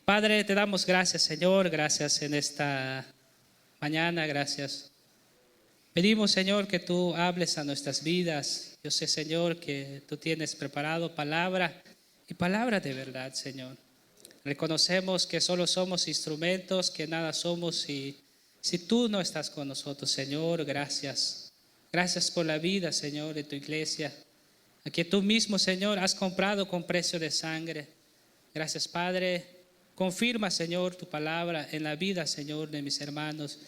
Padre, te damos gracias, Señor, gracias en esta mañana, gracias. Pedimos, Señor, que tú hables a nuestras vidas. Yo sé, Señor, que tú tienes preparado palabra y palabra de verdad, Señor. Reconocemos que solo somos instrumentos, que nada somos si tú no estás con nosotros, Señor. Gracias. Gracias por la vida, Señor, de tu iglesia, a que tú mismo, Señor, has comprado con precio de sangre. Gracias, Padre. Confirma, Señor, tu palabra en la vida, Señor, de mis hermanos.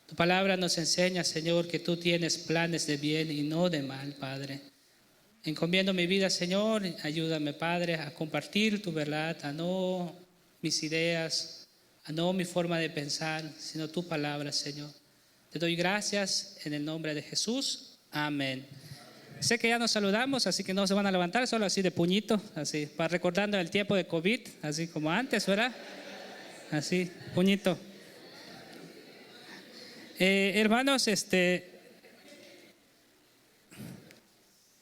Tu palabra nos enseña, Señor, que tú tienes planes de bien y no de mal, Padre. Encomiendo mi vida, Señor, ayúdame, Padre, a compartir tu verdad, a no mis ideas, a no mi forma de pensar, sino tu palabra, Señor. Te doy gracias en el nombre de Jesús. Amén. Sé que ya nos saludamos, así que no se van a levantar, solo así de puñito, así, para recordando el tiempo de COVID, así como antes, ¿verdad? Así, puñito. Hermanos,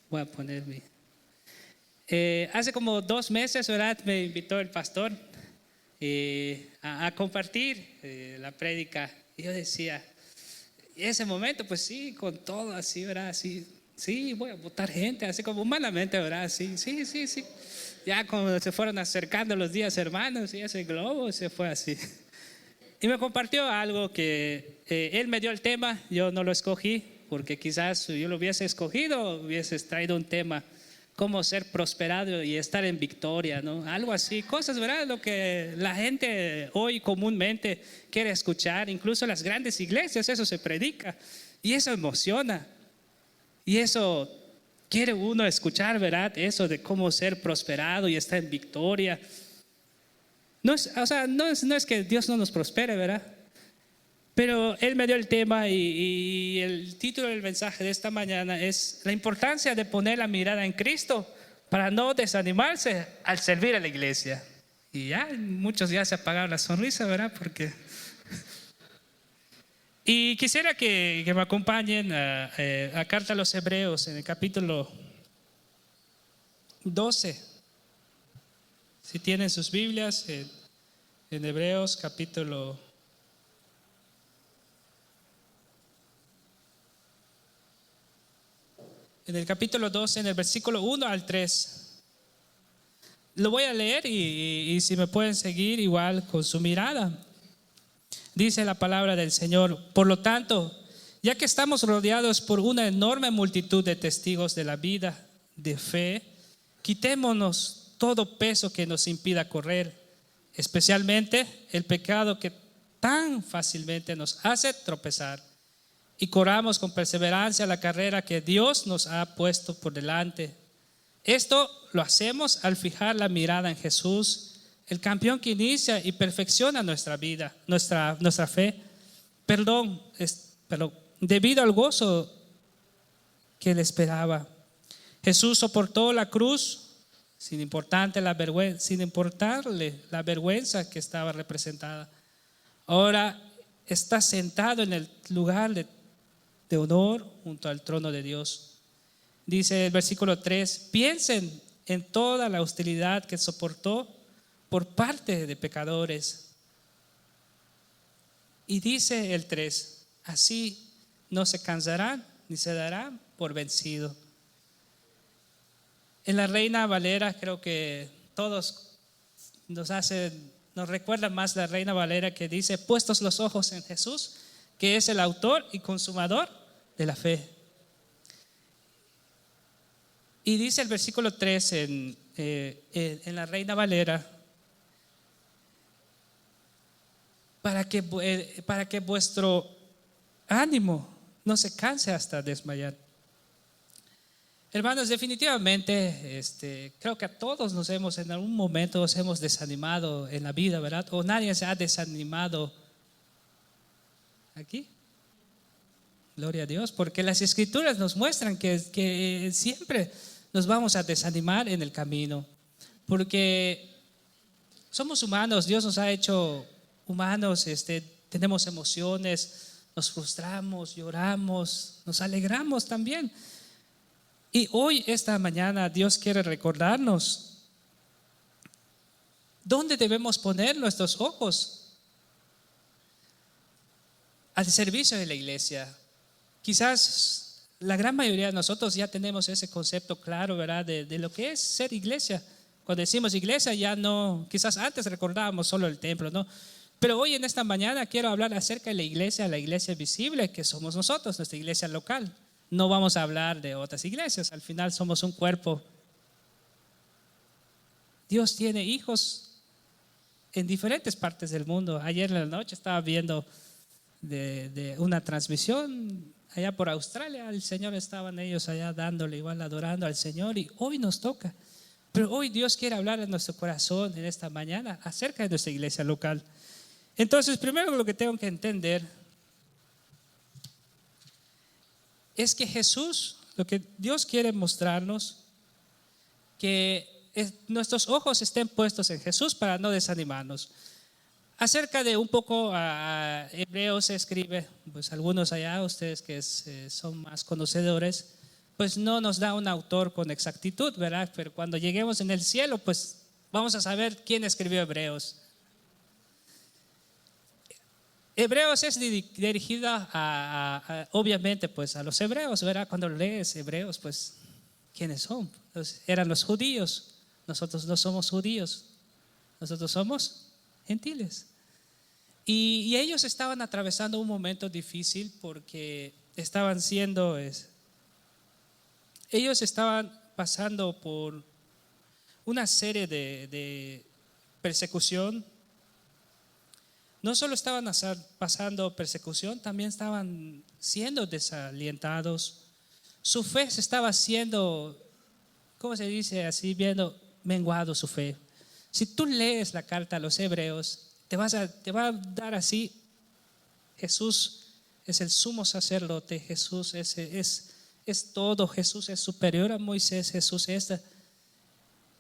voy a poner mi... hace como 2 meses, ¿verdad? Me invitó el pastor a compartir la prédica. Y yo decía, en ese momento, pues sí, con todo así, ¿verdad? Así, sí, voy a votar gente, así como humanamente, ¿verdad? Sí. Ya como se fueron acercando los días, hermanos, y ese globo se fue así. Y me compartió algo que él me dio el tema, yo no lo escogí, porque quizás yo lo hubiese escogido, hubieses traído un tema, cómo ser prosperado y estar en victoria, ¿no? Algo así, cosas, ¿verdad? Lo que la gente hoy comúnmente quiere escuchar, incluso las grandes iglesias, eso se predica y eso emociona. Y eso quiere uno escuchar, ¿verdad? Eso de cómo ser prosperado y estar en victoria. No es que Dios no nos prospere, ¿verdad? Pero Él me dio el tema y el título del mensaje de esta mañana es la importancia de poner la mirada en Cristo para no desanimarse al servir a la iglesia. Y ya muchos ya se apagaron la sonrisa, ¿verdad? Y quisiera que me acompañen a Carta a los Hebreos en el capítulo 12. Si tienen sus Biblias, en Hebreos capítulo 12, en el versículo 1 al 3. Lo voy a leer y si me pueden seguir igual con su mirada. Dice la palabra del Señor: por lo tanto, ya que estamos rodeados por una enorme multitud de testigos de la vida de fe, quitémonos todo peso que nos impida correr, especialmente el pecado que tan fácilmente nos hace tropezar, y corramos con perseverancia la carrera que Dios nos ha puesto por delante. Esto lo hacemos al fijar la mirada en Jesús, el campeón que inicia y perfecciona nuestra vida, nuestra fe. Perdón, debido al gozo que le esperaba. Jesús soportó la cruz sin importarle la vergüenza que estaba representada. Ahora está sentado en el lugar de honor junto al trono de Dios. Dice el versículo 3: piensen en toda la hostilidad que soportó por parte de pecadores. Y dice el 3: así no se cansarán ni se darán por vencido. En la Reina Valera, creo que todos nos recuerda más la Reina Valera, que dice: puestos los ojos en Jesús, que es el autor y consumador de la fe. Y dice el versículo 3 en la Reina Valera: para que vuestro ánimo no se canse hasta desmayar. Hermanos, definitivamente creo que a todos en algún momento nos hemos desanimado en la vida, ¿verdad? O nadie se ha desanimado aquí. Gloria a Dios, porque las Escrituras nos muestran que siempre nos vamos a desanimar en el camino, porque somos humanos. Dios nos ha hecho humanos, tenemos emociones, nos frustramos, lloramos, nos alegramos también. Y hoy, esta mañana, Dios quiere recordarnos ¿Dónde debemos poner nuestros ojos? Al servicio de la iglesia. Quizás la gran mayoría de nosotros ya tenemos ese concepto claro, ¿verdad? De lo que es ser iglesia. Cuando decimos iglesia ya no, quizás antes recordábamos solo el templo, ¿no? Pero hoy en esta mañana quiero hablar acerca de la iglesia visible que somos nosotros, nuestra iglesia local. No vamos a hablar de otras iglesias, al final somos un cuerpo. Dios tiene hijos en diferentes partes del mundo. Ayer en la noche estaba viendo de una transmisión allá por Australia. El Señor, estaban ellos allá dándole igual, adorando al Señor, y hoy nos toca. Pero hoy Dios quiere hablar en nuestro corazón en esta mañana acerca de nuestra iglesia local. Entonces, primero lo que tengo que entender es que Jesús, lo que Dios quiere mostrarnos, que nuestros ojos estén puestos en Jesús para no desanimarnos. Acerca de un poco a Hebreos se escribe, pues algunos allá, ustedes que son más conocedores, pues no nos da un autor con exactitud, ¿verdad? Pero cuando lleguemos en el cielo, pues vamos a saber quién escribió Hebreos. Hebreos es dirigida obviamente pues a los hebreos, ¿verdad? Cuando lees Hebreos, pues ¿quiénes son? Pues, eran los judíos. Nosotros no somos judíos, nosotros somos gentiles. Y ellos estaban atravesando un momento difícil porque ellos estaban pasando por una serie de persecución. No solo estaban pasando persecución, también estaban siendo desalientados. Su fe se estaba haciendo, ¿cómo se dice así? Viendo menguado su fe. Si tú lees la carta a los hebreos, te va a dar así: Jesús es el sumo sacerdote, Jesús es todo, Jesús es superior a Moisés, Jesús es.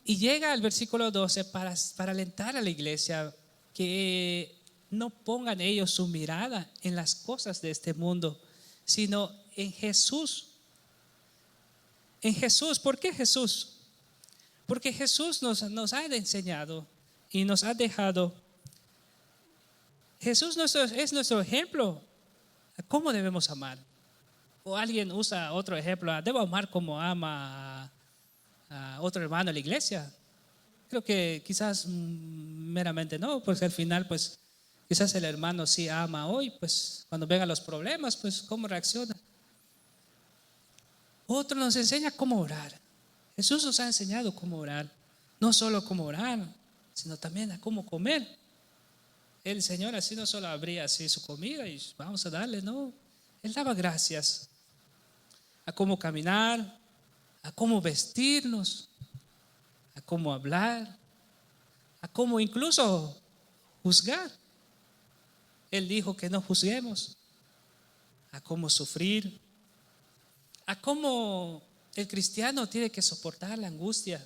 Y llega al versículo 12 para alentar a la iglesia que no pongan ellos su mirada en las cosas de este mundo, sino en Jesús. En Jesús. ¿Por qué Jesús? Porque Jesús nos ha enseñado y nos ha dejado. Jesús es nuestro ejemplo a cómo debemos amar. O alguien usa otro ejemplo: debo amar como ama a otro hermano en la iglesia. Creo que quizás meramente no, porque al final pues quizás el hermano sí ama hoy, pues cuando vengan los problemas, pues cómo reacciona. Otro nos enseña cómo orar. Jesús nos ha enseñado cómo orar, no solo cómo orar, sino también a cómo comer. El Señor así no solo abría así su comida y vamos a darle, no. Él daba gracias a cómo caminar, a cómo vestirnos, a cómo hablar, a cómo incluso juzgar. Él dijo que no juzguemos, a cómo sufrir, a cómo el cristiano tiene que soportar la angustia.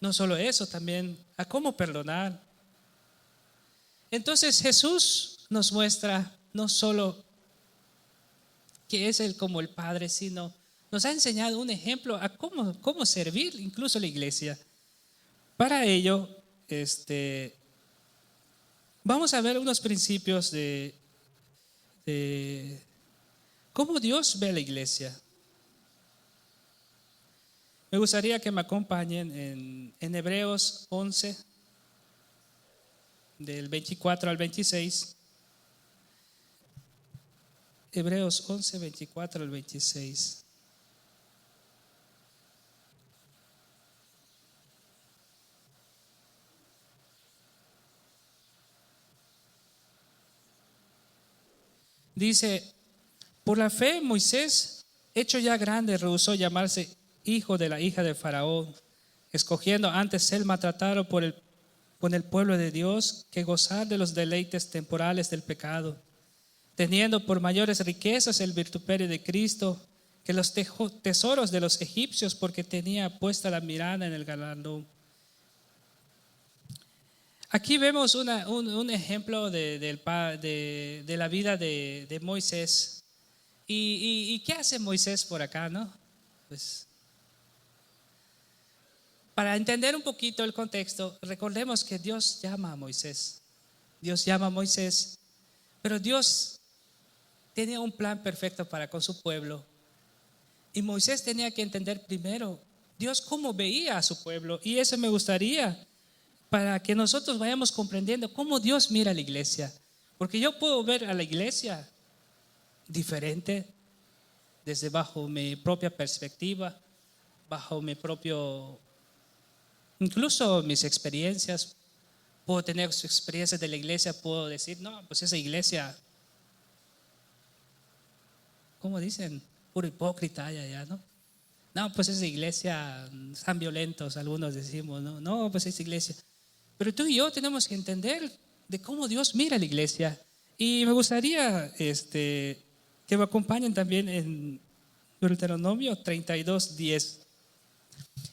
No solo eso, también a cómo perdonar. Entonces Jesús nos muestra no solo que es Él como el Padre, sino nos ha enseñado un ejemplo a cómo servir incluso la iglesia. Para ello, vamos a ver unos principios de cómo Dios ve a la iglesia. Me gustaría que me acompañen en Hebreos 11, del 24 al 26. Hebreos 11, 24 al 26. Dice: por la fe Moisés, hecho ya grande, rehusó llamarse hijo de la hija de Faraón, escogiendo antes ser maltratado con el pueblo de Dios que gozar de los deleites temporales del pecado, teniendo por mayores riquezas el vituperio de Cristo que los tesoros de los egipcios, porque tenía puesta la mirada en el galardón. Aquí vemos un ejemplo de la vida de Moisés. ¿Y qué hace Moisés por acá, no? Pues para entender un poquito el contexto, recordemos que Dios llama a Moisés. Dios llama a Moisés, pero Dios tenía un plan perfecto para con su pueblo. Y Moisés tenía que entender primero Dios cómo veía a su pueblo. Y eso me gustaría para que nosotros vayamos comprendiendo cómo Dios mira a la iglesia. Porque yo puedo ver a la iglesia diferente desde bajo mi propia perspectiva, bajo mi propio, incluso mis experiencias. Puedo tener experiencias de la iglesia, puedo decir, no, pues esa iglesia, ¿cómo dicen? Puro hipócrita allá, ¿no? No, pues esa iglesia, están violentos, algunos decimos, no, no, pues esa iglesia. Pero tú y yo tenemos que entender de cómo Dios mira a la iglesia. Y me gustaría que me acompañen también en Deuteronomio 32:10.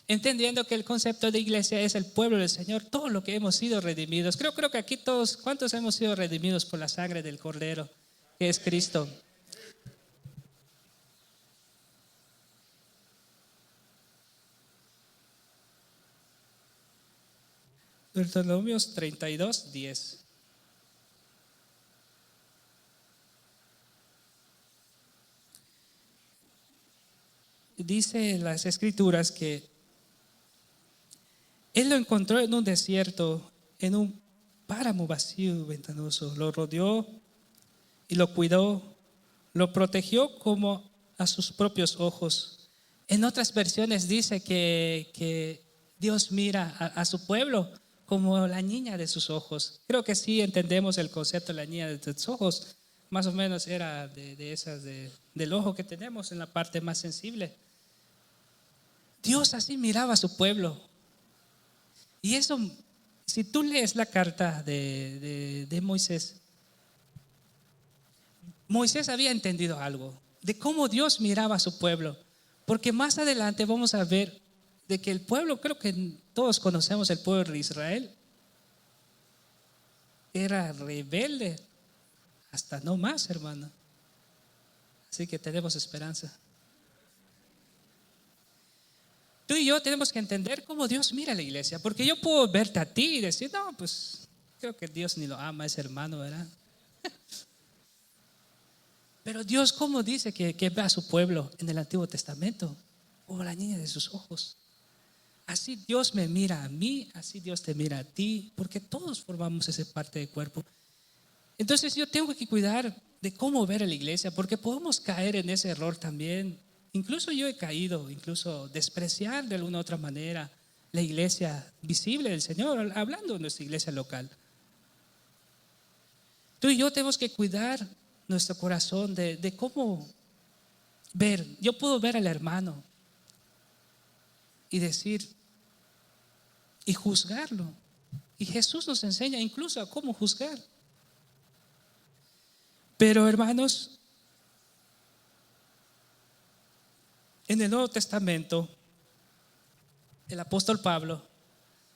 Entendiendo que el concepto de iglesia es el pueblo del Señor, todo lo que hemos sido redimidos. Creo que aquí todos, ¿cuántos hemos sido redimidos por la sangre del Cordero, que es Cristo? Deuteronomios 32:10. Dice en las escrituras que Él lo encontró en un desierto, en un páramo vacío y ventanoso. Lo rodeó y lo cuidó, lo protegió como a sus propios ojos. En otras versiones dice que Dios mira a su pueblo como la niña de sus ojos. Creo que sí entendemos el concepto de la niña de sus ojos. Más o menos era de esas del ojo que tenemos en la parte más sensible. Dios así miraba a su pueblo. Y eso, si tú lees la carta de Moisés, Moisés había entendido algo de cómo Dios miraba a su pueblo. Porque más adelante vamos a ver de que el pueblo, creo que todos conocemos el pueblo de Israel, era rebelde hasta no más, hermano. Así que tenemos esperanza. Tú y yo tenemos que entender cómo Dios mira a la iglesia, porque yo puedo verte a ti y decir, no, pues creo que Dios ni lo ama a ese hermano, ¿verdad? Pero Dios, ¿cómo dice que ve a su pueblo en el Antiguo Testamento? Como la niña de sus ojos. Así Dios me mira a mí, así Dios te mira a ti, porque todos formamos esa parte del cuerpo. Entonces yo tengo que cuidar de cómo ver a la iglesia, porque podemos caer en ese error también. Incluso yo he caído, incluso despreciar de alguna u otra manera la iglesia visible del Señor, hablando de nuestra iglesia local. Tú y yo tenemos que cuidar nuestro corazón de cómo ver. Yo puedo ver al hermano y decir y juzgarlo. Y Jesús nos enseña incluso a cómo juzgar. Pero hermanos, en el Nuevo Testamento, el apóstol Pablo,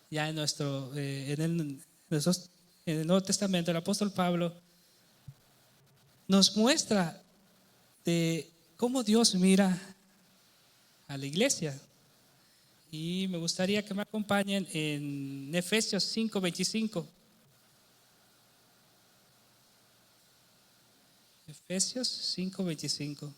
ya en el Nuevo Testamento, el apóstol Pablo nos muestra de cómo Dios mira a la iglesia. Y me gustaría que me acompañen en Efesios 5:25. Efesios 5:25.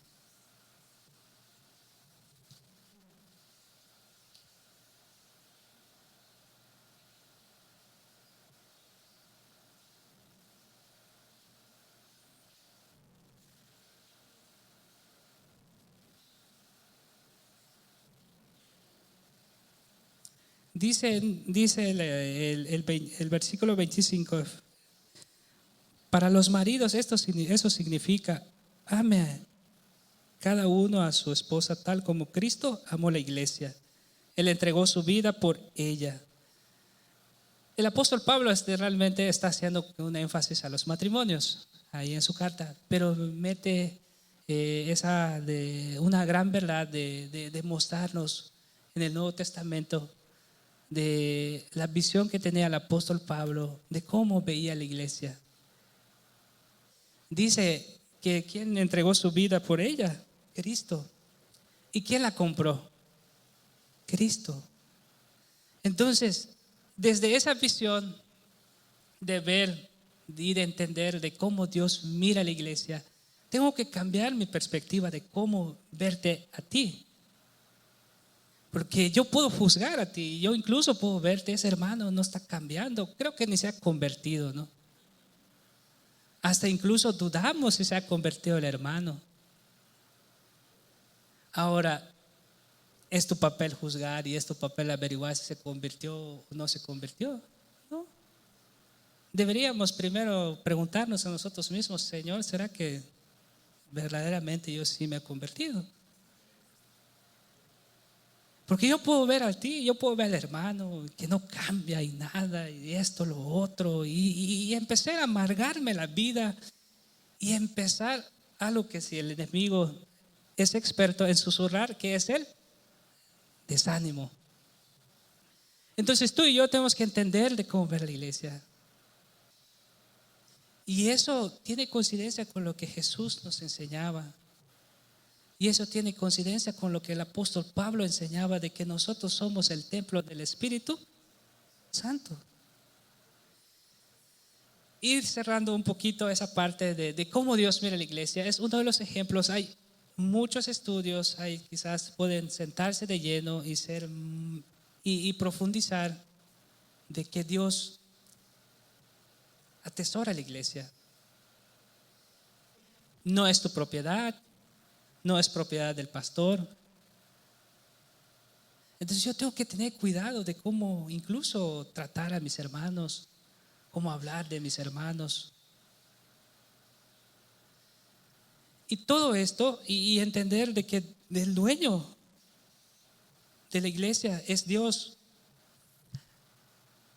Dice el versículo 25, para los maridos eso significa, ame cada uno a su esposa tal como Cristo amó la iglesia. Él entregó su vida por ella. El apóstol Pablo realmente está haciendo un énfasis a los matrimonios ahí en su carta, pero mete una gran verdad de mostrarnos en el Nuevo Testamento de la visión que tenía el apóstol Pablo de cómo veía la iglesia. Dice que ¿quién entregó su vida por ella? Cristo. ¿Y quién la compró? Cristo. Entonces, desde esa visión de ver y de entender de cómo Dios mira a la iglesia, tengo que cambiar mi perspectiva de cómo verte a ti. Porque yo puedo juzgar a ti, yo incluso puedo verte, ese hermano no está cambiando, creo que ni se ha convertido, ¿no? Hasta incluso dudamos si se ha convertido el hermano. Ahora, es tu papel juzgar y es tu papel averiguar si se convirtió o no se convirtió, ¿no? Deberíamos primero preguntarnos a nosotros mismos: Señor, ¿será que verdaderamente yo sí me he convertido? Porque yo puedo ver a ti, yo puedo ver al hermano que no cambia y nada, y esto, lo otro, y empecé a amargarme la vida y empezar algo que si el enemigo es experto en susurrar, que es el desánimo. Entonces tú y yo tenemos que entender de cómo ver la iglesia. Y eso tiene coincidencia con lo que Jesús nos enseñaba. Y eso tiene coincidencia con lo que el apóstol Pablo enseñaba, de que nosotros somos el templo del Espíritu Santo. Ir cerrando un poquito esa parte de cómo Dios mira la iglesia, es uno de los ejemplos. Hay muchos estudios, hay, quizás pueden sentarse de lleno y profundizar de que Dios atesora la iglesia. No es tu propiedad, no es propiedad del pastor. Entonces yo tengo que tener cuidado de cómo incluso tratar a mis hermanos, cómo hablar de mis hermanos. Y todo esto, y entender de que el dueño de la iglesia es Dios.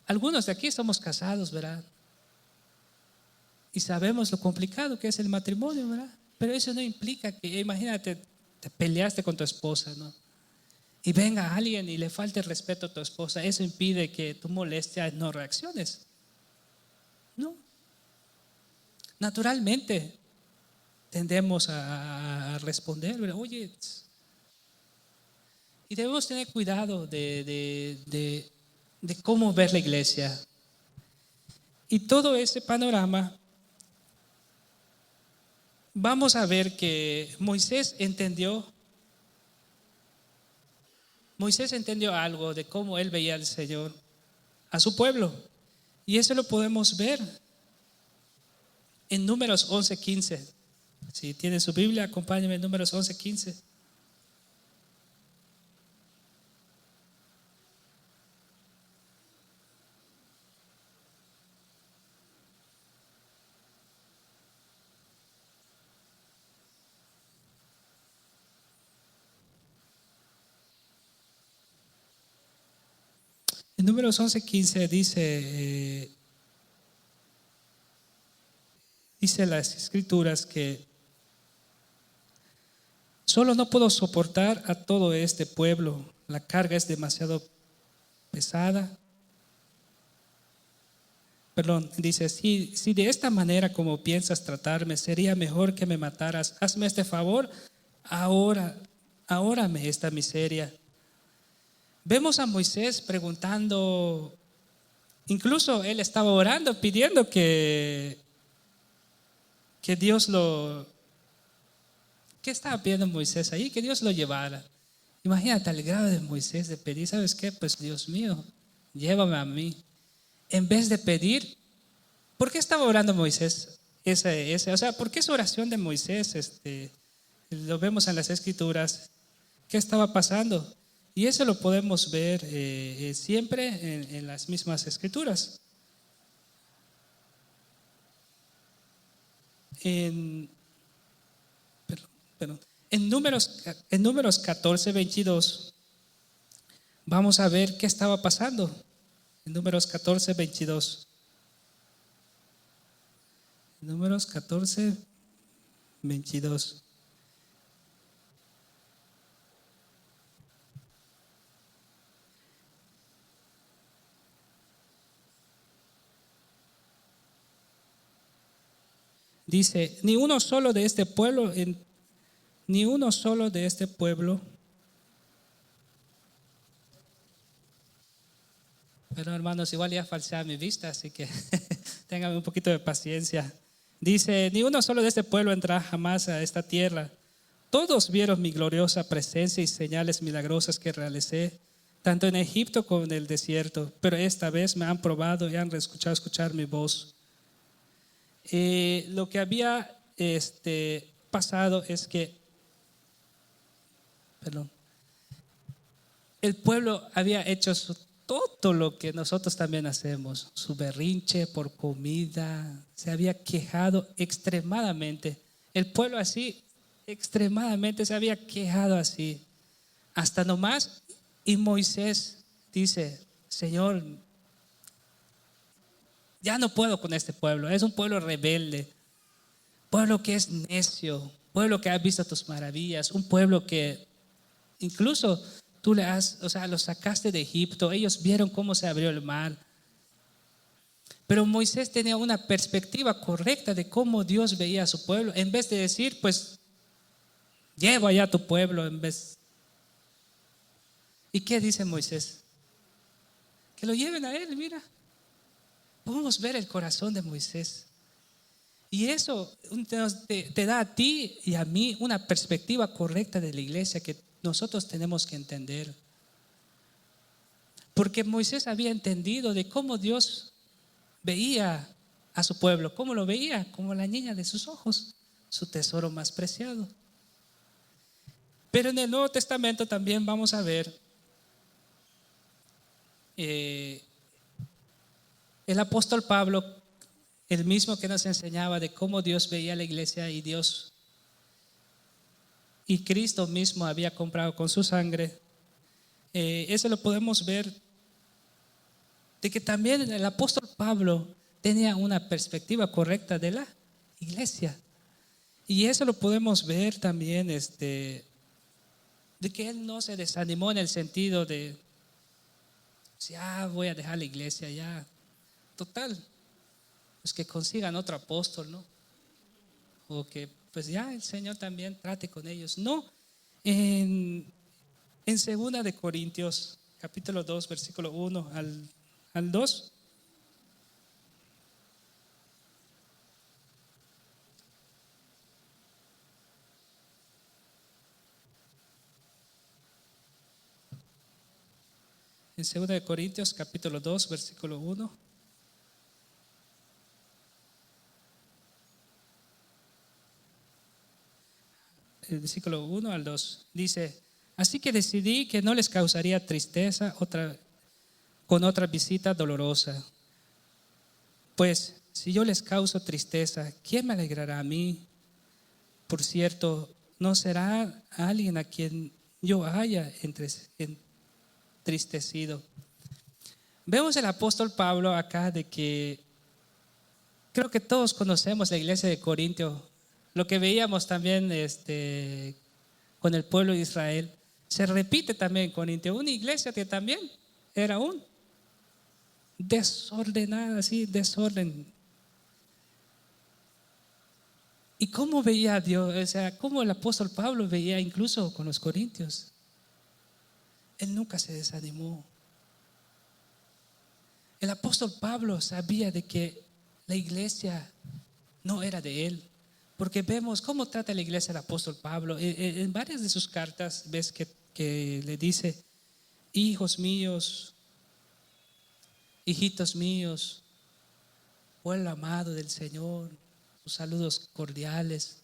Algunos de aquí somos casados, ¿verdad? Y sabemos lo complicado que es el matrimonio, ¿verdad? Pero eso no implica que, imagínate, te peleaste con tu esposa, ¿no? Y venga alguien y le falte el respeto a tu esposa. Eso impide que tu molestia no reacciones. No. Naturalmente tendemos a responder, ¿verdad? Oye, y debemos tener cuidado de cómo ver la iglesia. Y todo ese panorama, vamos a ver que Moisés entendió algo de cómo él veía al Señor, a su pueblo. Y eso lo podemos ver en Números 11:15. Si tienen su Biblia, acompáñenme en Números 11:15. En Números 11:15 dice las escrituras que solo no puedo soportar a todo este pueblo, la carga es demasiado pesada. Perdón, dice: si de esta manera como piensas tratarme, sería mejor que me mataras. Hazme este favor, ahórame esta miseria. Vemos a Moisés preguntando, incluso él estaba orando, pidiendo que Dios ¿qué estaba pidiendo Moisés ahí? Que Dios lo llevara. Imagínate el grado de Moisés de pedir: ¿sabes qué? Pues Dios mío, llévame a mí. En vez de pedir, ¿por qué estaba orando Moisés? O sea, ¿por qué esa oración de Moisés? Lo vemos en las escrituras. ¿Qué estaba pasando? Y eso lo podemos ver siempre en las mismas escrituras. En Números 14:22 vamos a ver qué estaba pasando. En Números 14:22. Números 14:22. Dice: ni uno solo de este pueblo Pero hermanos, igual ya falseaba mi vista, así que ténganme un poquito de paciencia. Dice, ni uno solo de este pueblo entrará jamás a esta tierra. Todos vieron mi gloriosa presencia y señales milagrosas que realicé, tanto en Egipto como en el desierto. Pero esta vez me han probado y han escuchar mi voz. Lo que había pasado es que, perdón, el pueblo había hecho todo lo que nosotros también hacemos, su berrinche por comida, se había quejado extremadamente. El pueblo así, extremadamente se había quejado así, hasta nomás. Y Moisés dice, Señor, ya no puedo con este pueblo, es un pueblo rebelde, pueblo que es necio, pueblo que ha visto tus maravillas, un pueblo que incluso tú los sacaste de Egipto, ellos vieron cómo se abrió el mar. Pero Moisés tenía una perspectiva correcta de cómo Dios veía a su pueblo, en vez de decir, pues, lleva allá a tu pueblo, en vez. ¿Y qué dice Moisés? Que lo lleven a él, mira. Podemos ver el corazón de Moisés. Y eso te da a ti y a mí una perspectiva correcta de la iglesia que nosotros tenemos que entender. Porque Moisés había entendido de cómo Dios veía a su pueblo, cómo lo veía, como la niña de sus ojos, su tesoro más preciado. Pero en el Nuevo Testamento también vamos a ver el apóstol Pablo, el mismo que nos enseñaba de cómo Dios veía a la iglesia y Dios y Cristo mismo había comprado con su sangre. Eso lo podemos ver de que también el apóstol Pablo tenía una perspectiva correcta de la iglesia. Y eso lo podemos ver también de que él no se desanimó en el sentido de, ya voy a dejar la iglesia, ya, total, pues que consigan otro apóstol, ¿no? O que pues ya el Señor también trate con ellos. No, en 2 de Corintios, capítulo 2, versículo 1 al 2. En 2 de Corintios, capítulo 2, versículo 1. El versículo 1 al 2 dice, así que decidí que no les causaría tristeza con otra visita dolorosa. Pues si yo les causo tristeza, ¿quién me alegrará a mí? Por cierto, no será alguien a quien yo haya entristecido. Vemos el apóstol Pablo acá de que creo que todos conocemos la iglesia de Corintio. Lo que veíamos también con el pueblo de Israel se repite también en Corintio. Una iglesia que también era un desordenada, así, desorden. ¿Y cómo veía a Dios? O sea, cómo el apóstol Pablo veía incluso con los corintios. Él nunca se desanimó. El apóstol Pablo sabía de que la iglesia no era de él. Porque vemos cómo trata la iglesia el apóstol Pablo. En varias de sus cartas ves que le dice, hijos míos, hijitos míos, pueblo amado del Señor, sus saludos cordiales.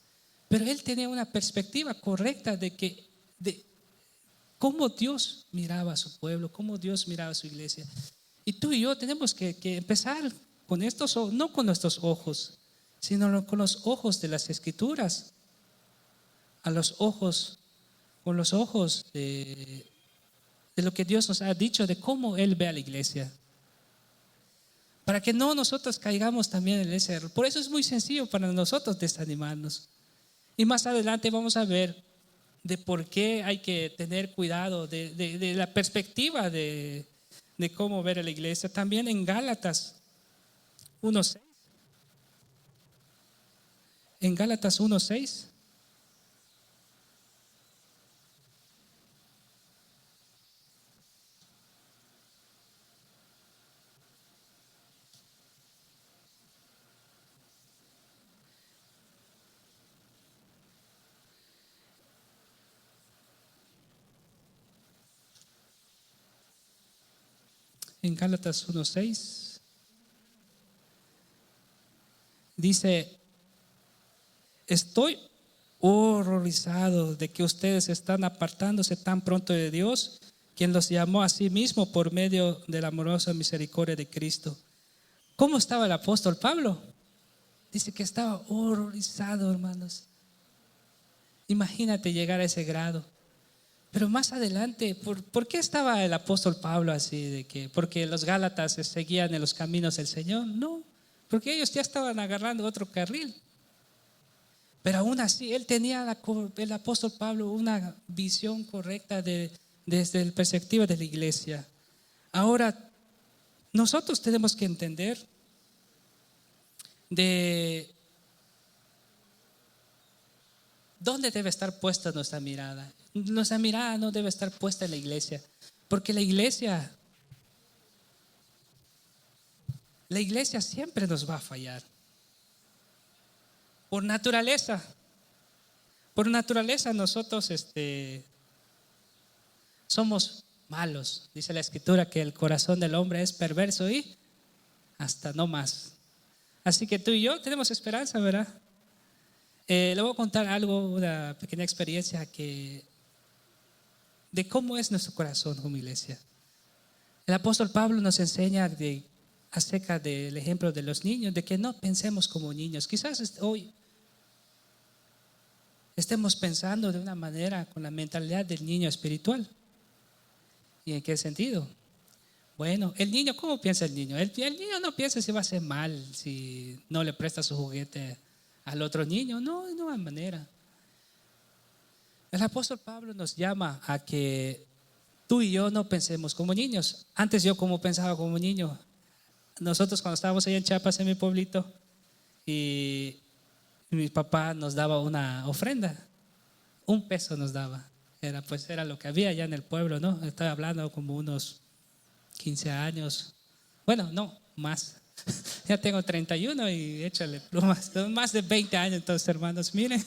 Pero él tenía una perspectiva correcta de cómo Dios miraba a su pueblo, cómo Dios miraba a su iglesia. Y tú y yo tenemos que empezar con estos ojos, no con nuestros ojos, sino con los ojos de las Escrituras, con los ojos de lo que Dios nos ha dicho, de cómo Él ve a la iglesia. Para que no nosotros caigamos también en ese error. Por eso es muy sencillo para nosotros desanimarnos. Y más adelante vamos a ver de por qué hay que tener cuidado, de la perspectiva de cómo ver a la iglesia. También en Gálatas 1:6. En Gálatas 1:6. en Gálatas 1:6. Dice: estoy horrorizado de que ustedes están apartándose tan pronto de Dios, quien los llamó a sí mismo por medio de la amorosa misericordia de Cristo. ¿Cómo estaba el apóstol Pablo? Dice que estaba horrorizado, hermanos. Imagínate llegar a ese grado. Pero más adelante, ¿por qué estaba el apóstol Pablo así? De que, ¿porque los gálatas seguían en los caminos del Señor? No, porque ellos ya estaban agarrando otro carril. Pero aún así, él tenía, el apóstol Pablo, una visión correcta desde la perspectiva de la iglesia. Ahora, nosotros tenemos que entender de dónde debe estar puesta nuestra mirada. Nuestra mirada no debe estar puesta en la iglesia, porque la iglesia siempre nos va a fallar. Por naturaleza nosotros somos malos. Dice la Escritura que el corazón del hombre es perverso y hasta no más. Así que tú y yo tenemos esperanza, ¿verdad? Le voy a contar algo, una pequeña experiencia de cómo es nuestro corazón como iglesia. El apóstol Pablo nos enseña acerca del ejemplo de los niños, de que no pensemos como niños. Quizás hoy estemos pensando de una manera con la mentalidad del niño espiritual. ¿Y en qué sentido? Bueno, el niño, ¿cómo piensa el niño? El niño no piensa si va a hacer mal, si no le presta su juguete al otro niño. No, de ninguna manera. El apóstol Pablo nos llama a que tú y yo no pensemos como niños. Antes yo como pensaba como niño. Nosotros cuando estábamos allá en Chiapas, en mi pueblito, y mi papá nos daba una ofrenda, $1 nos daba. Era lo que había allá en el pueblo, ¿no? Estaba hablando como unos 15 años. Bueno, no, más. Ya tengo 31 y échale plumas. Más de 20 años, entonces, hermanos, miren.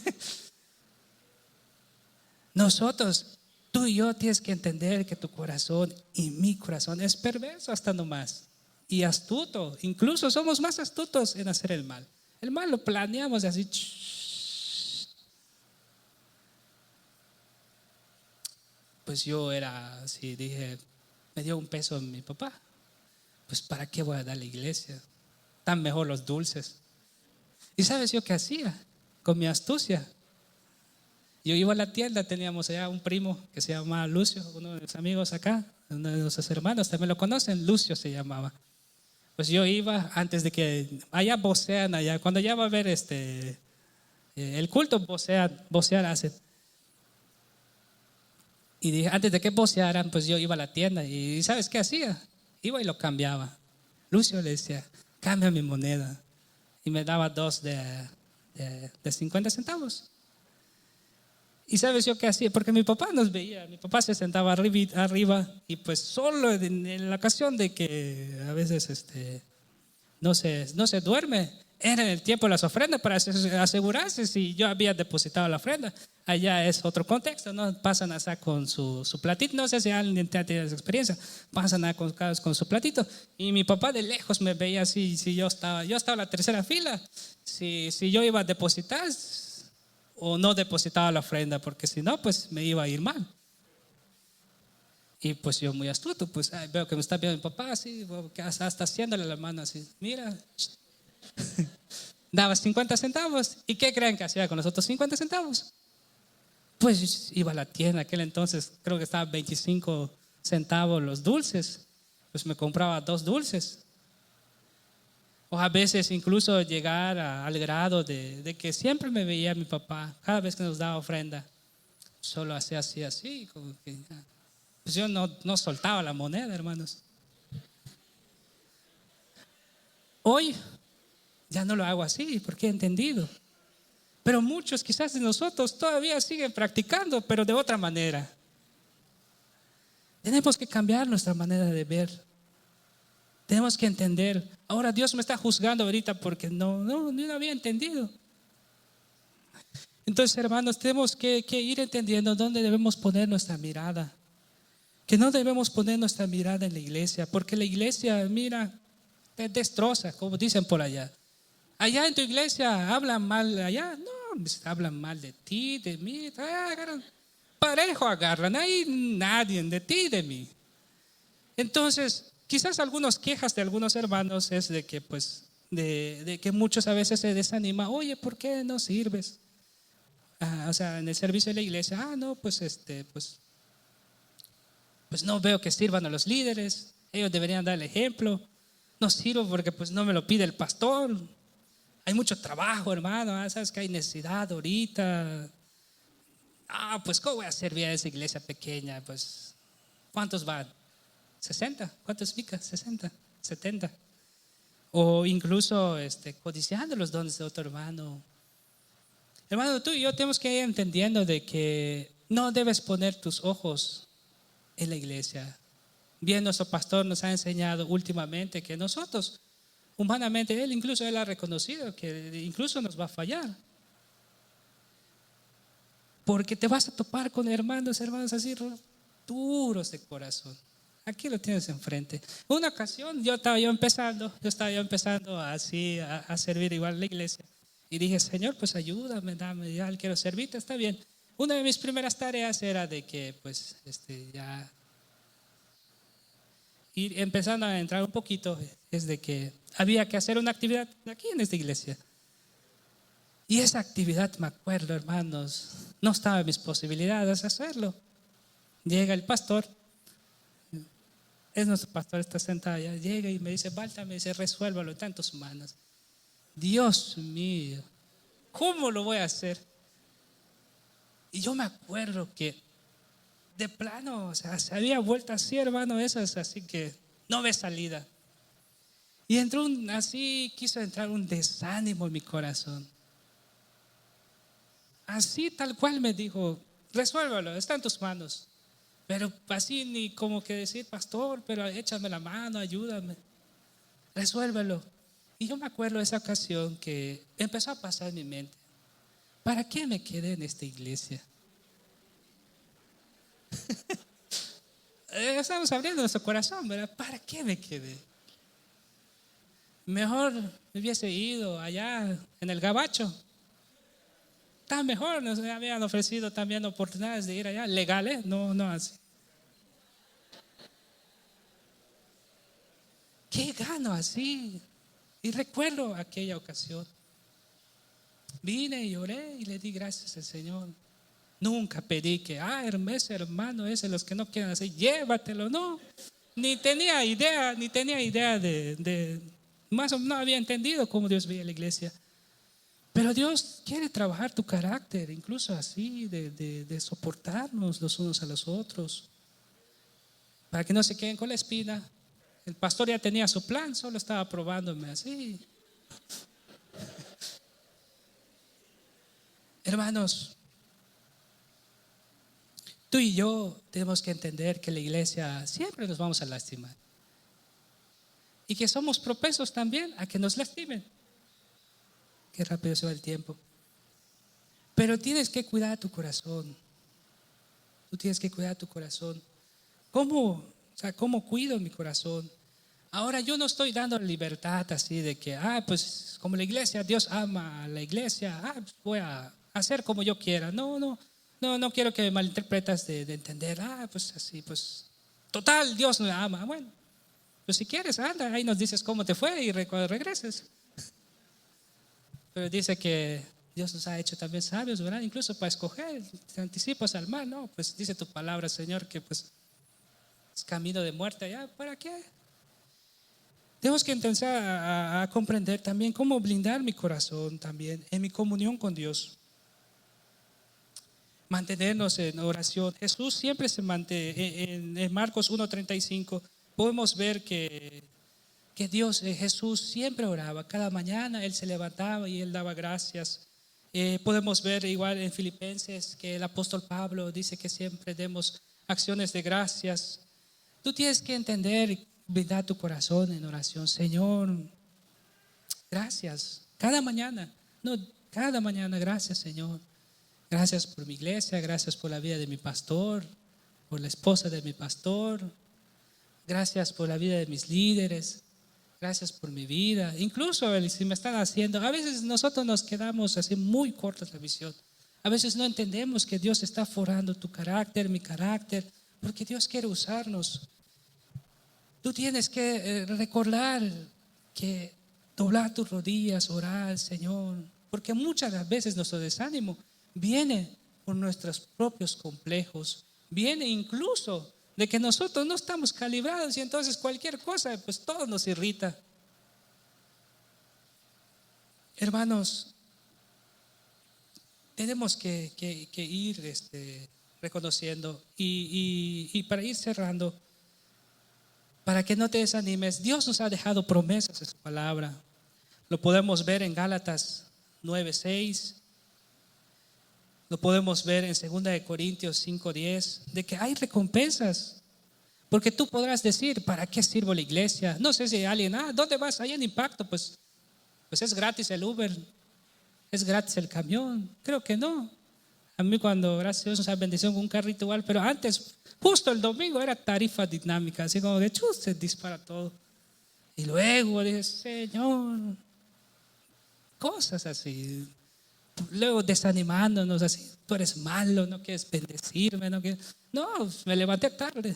Nosotros, tú y yo tienes que entender que tu corazón y mi corazón es perverso hasta nomás. Y astuto. Incluso somos más astutos en hacer el mal. El mal lo planeamos así. Pues yo era así, dije, me dio $1 mi papá. Pues ¿para qué voy a dar a la iglesia? Tan mejor los dulces. ¿Y sabes yo qué hacía? Con mi astucia. Yo iba a la tienda, teníamos allá un primo que se llamaba Lucio, uno de mis amigos acá, uno de nuestros hermanos, también lo conocen, Lucio se llamaba. Pues yo iba antes de que, allá vocean, allá, cuando ya va a haber el culto, vocear hacen. Y dije, antes de que vocearan, pues yo iba a la tienda y ¿sabes qué hacía? Iba y lo cambiaba. Lucio le decía, cambia mi moneda. Y me daba 2 de 50 centavos. Y ¿sabes yo qué hacía? Porque mi papá nos veía, mi papá se sentaba arriba y pues solo en la ocasión de que a veces no se duerme, era en el tiempo de las ofrendas para asegurarse si yo había depositado la ofrenda. Allá es otro contexto, ¿no? Pasan a sacar con su platito, no sé si alguien tiene esa experiencia, pasan a con su platito y mi papá de lejos me veía así, si yo estaba en la tercera fila, si yo iba a depositar o no depositaba la ofrenda, porque si no, pues me iba a ir mal. Y pues yo muy astuto, pues veo que me está viendo mi papá así, que hasta haciéndole la mano así, mira, daba 50 centavos. ¿Y qué creen que hacía con los otros 50 centavos? Pues iba a la tienda, aquel entonces creo que estaba 25 centavos los dulces, pues me compraba 2 dulces. O a veces incluso llegar al grado de que siempre me veía mi papá, cada vez que nos daba ofrenda, solo hacía así, como que pues yo no soltaba la moneda, hermanos. Hoy ya no lo hago así porque he entendido. Pero muchos quizás de nosotros todavía siguen practicando, pero de otra manera. Tenemos que cambiar nuestra manera de ver. Tenemos que entender. Ahora Dios me está juzgando ahorita porque no había entendido. Entonces, hermanos, tenemos que ir entendiendo dónde debemos poner nuestra mirada. que no debemos poner nuestra mirada en la iglesia, porque la iglesia, mira, te destroza, como dicen por allá. Allá en tu iglesia hablan mal, allá no, hablan mal de ti, de mí, agarran, parejo agarran, ahí nadie de ti y de mí. Entonces, quizás algunas quejas de algunos hermanos es de que pues, de que muchos a veces se desaniman, oye, ¿por qué no sirves? O sea, en el servicio de la iglesia, no, pues pues no veo que sirvan a los líderes, ellos deberían dar el ejemplo, no sirvo porque pues no me lo pide el pastor, hay mucho trabajo hermano, sabes que hay necesidad ahorita, pues ¿cómo voy a servir a esa iglesia pequeña? Pues ¿cuántos van? 60, ¿cuántos pica? 60, 70, o incluso codiciando los dones de otro hermano. Hermano, tú y yo tenemos que ir entendiendo de que no debes poner tus ojos en la iglesia. Bien, nuestro pastor nos ha enseñado últimamente que nosotros, humanamente, él ha reconocido que incluso nos va a fallar. Porque te vas a topar con hermanos así duros de corazón. Aquí lo tienes enfrente. Una ocasión yo estaba empezando así a servir igual en la iglesia. Y dije, Señor, pues ayúdame, dame, ya quiero servirte, está bien. Una de mis primeras tareas era de que pues ya ir empezando a entrar un poquito, es de que había que hacer una actividad aquí en esta iglesia. Y esa actividad, me acuerdo, hermanos, no estaba en mis posibilidades hacerlo. Llega el pastor, es nuestro pastor, está sentado allá, llega y me dice, Balta, me dice, resuélvalo, está en tus manos. Dios mío, ¿cómo lo voy a hacer? Y yo me acuerdo que de plano, o sea, se había vuelto así, hermano, esas, así que no ve salida. Y quiso entrar un desánimo en mi corazón. Así tal cual me dijo, resuélvalo, está en tus manos. Pero así ni como que decir, pastor, pero échame la mano, ayúdame, resuélvelo. Y yo me acuerdo de esa ocasión que empezó a pasar en mi mente, ¿para qué me quedé en esta iglesia? Estamos abriendo nuestro corazón, ¿verdad? ¿Para qué me quedé? Mejor me hubiese ido allá en el Gabacho. Está mejor, nos habían ofrecido también oportunidades de ir allá, legales, no así. ¿Qué gano así? Y recuerdo aquella ocasión. Vine y oré y le di gracias al Señor. Nunca pedí que, ese hermano ese, los que no quieren hacer, llévatelo, no. Ni tenía idea más o menos no había entendido cómo Dios veía la iglesia. Pero Dios quiere trabajar tu carácter, incluso así, de soportarnos los unos a los otros, para que no se queden con la espina. El pastor ya tenía su plan, solo estaba probándome así. Hermanos, tú y yo tenemos que entender que la iglesia siempre nos vamos a lastimar. Y que somos propensos también a que nos lastimen. Qué rápido se va el tiempo. Pero tienes que cuidar tu corazón. Tú tienes que cuidar tu corazón. ¿Cómo cuido mi corazón? Ahora yo no estoy dando libertad así de que, pues como la iglesia, Dios ama a la iglesia, pues voy a hacer como yo quiera. No quiero que me malinterpretas de entender, pues así, pues total, Dios me ama. Bueno, pues si quieres, anda, ahí nos dices cómo te fue y cuando regreses. Pero dice que Dios nos ha hecho también sabios, ¿verdad? Incluso para escoger, te anticipas al mal, ¿no? Pues dice tu palabra, Señor, que pues es camino de muerte allá, ¿para qué? Tenemos que empezar a comprender también cómo blindar mi corazón también en mi comunión con Dios. Mantenernos en oración. Jesús siempre se mantiene, en Marcos 1:35 podemos ver que Jesús siempre oraba. Cada mañana Él se levantaba y Él daba gracias. Podemos ver igual en Filipenses que el apóstol Pablo dice que siempre demos acciones de gracias. Tú tienes que entender, brindar tu corazón en oración. Señor, gracias. Cada mañana, gracias, Señor. Gracias por mi iglesia, gracias por la vida de mi pastor. por la esposa de mi pastor, gracias por la vida de mis líderes, gracias por mi vida. Incluso si me están haciendo, a veces nosotros nos quedamos así muy cortos la visión. A veces no entendemos que Dios está forjando tu carácter, mi carácter, porque Dios quiere usarnos. Tú tienes que recordar que doblar tus rodillas, orar al Señor, porque muchas de las veces nuestro desánimo viene por nuestros propios complejos, viene incluso de que nosotros no estamos calibrados y entonces cualquier cosa, pues todo nos irrita. Hermanos, tenemos que ir reconociendo y para ir cerrando, para que no te desanimes, Dios nos ha dejado promesas en su palabra. Lo podemos ver en Gálatas 9:6. Lo podemos ver en 2 Corintios 5:10, de que hay recompensas. Porque tú podrás decir, ¿para qué sirvo la iglesia? No sé si alguien, ¿dónde vas? Allá en Impacto, pues es gratis el Uber, es gratis el camión. Creo que no. A mí cuando, gracias a Dios, nos ha bendición con un carrito igual, pero antes, justo el domingo, era tarifa dinámica, así como de se dispara todo. Y luego dije, Señor, cosas así. Luego desanimándonos así, tú eres malo, no quieres bendecirme, no, me levanté tarde.